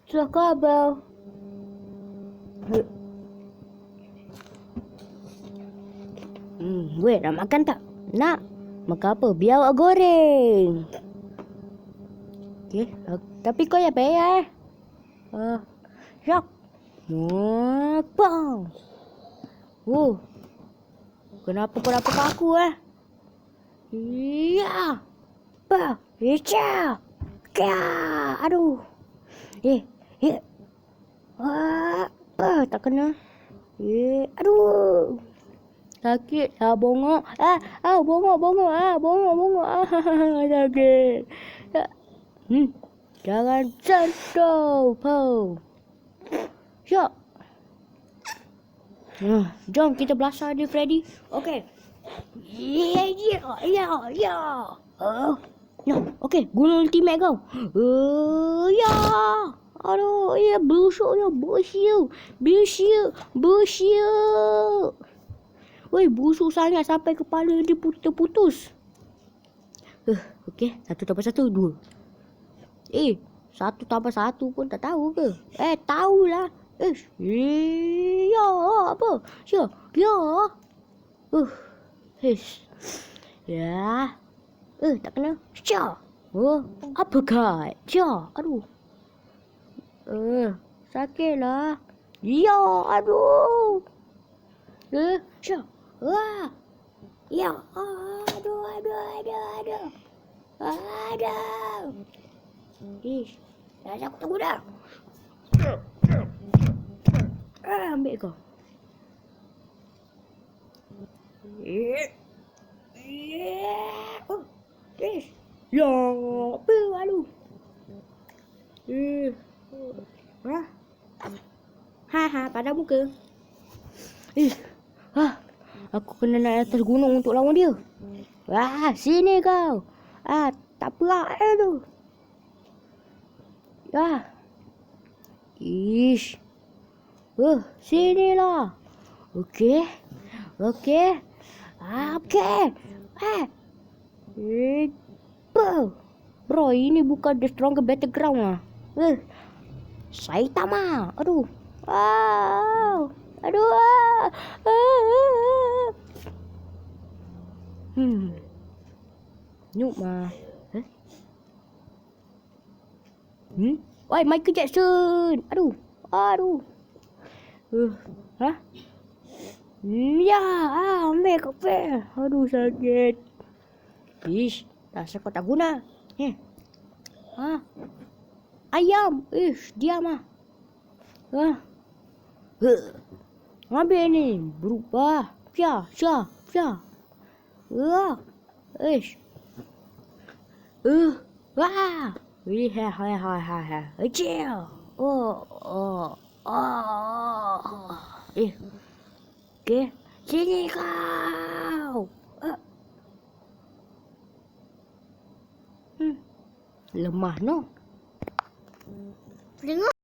Sudah kabel. Weh, nak makan tak? Nak. Makan apa? Biar awak goreng. Okey, tapi kau yang bayar. Siap. Bang. Kenapa kau dapat aku Ya. Apa? Ica. Kya. Aduh. Tak kena. Aduh. Sakit. Bongok. Bongok. Sakit. Jangan sentuh. Syok. Jom kita belasah dia, Freddy. Okey. Ya. Okey, guna ultimate kau. Ya. Aduh, busuk ya, busuk. Woi, busuk sangat sampai kepala dia putus. Okey, 1 tambah 1, 2. 1 tambah 1 pun tak tahu ke? Tahulah. Ya, apa? Ya. Ya. Tak kena. Apa kat? Aduh. Sakitlah. Ya, aduh. Ya, aduh. Dah aku tunggu dah. Ambil kau. Ya, apa? Aduh. Pada muka. Aku kena naik atas gunung untuk lawan dia. Sini kau. Tak apa tu. Sinilah. Okey. Bro, ini bukan The Stronger Battleground Saitama. Aduh. Noob mah. Oi, Michael Jackson. Aduh. Ya, ambil kafe. Aduh, sakit. Rasa kau tak guna. Ayam. Diam ambil ni. Berubah. Pia. Okey. Sini kau. Lemah no. Tengok.